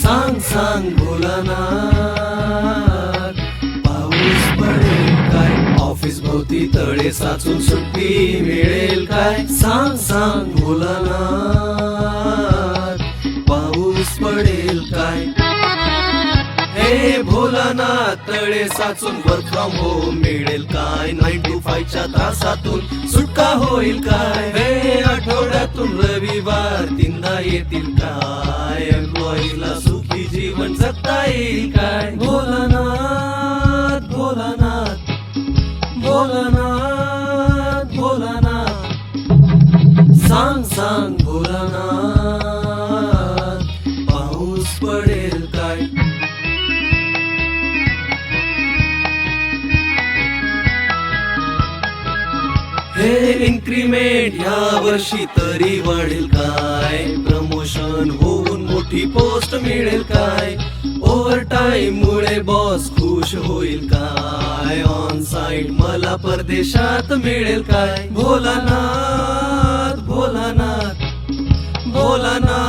सांग सांग भोलानाथ, पाऊस पडेल काय? ऑफिस भोवती तळे साचून सुट्टी मिळेल काय? सांग सांग भोलानाथ, पाऊस पडेल काय? हे भोलानाथ, तळे साचून वर्क फ्रॉम होम मिळेल काय? 9 to 5 च्या त्रासातून सुटका होईल काय? हे आठवड्यातून रविवार 3दा येतील काय? एम्प्लॉईला सुखी जीवन जगता येईल काय? भोलानाथ भोलानाथ भोलानाथ भोलानाथ, सांग सांग भोलानाथ, पाऊस पडेल काय? हे इन्क्रीमेंट या वर्षी तरी वाढेल काय? प्रमोशन होऊन मोठी पोस्ट मिळेल काय? ओव्हर टाइम मुळे बॉस खुश होईल काय? ऑन साइड मला परदेशात मिळेल काय? भोलानाथ भोलानाथ भोलानाथ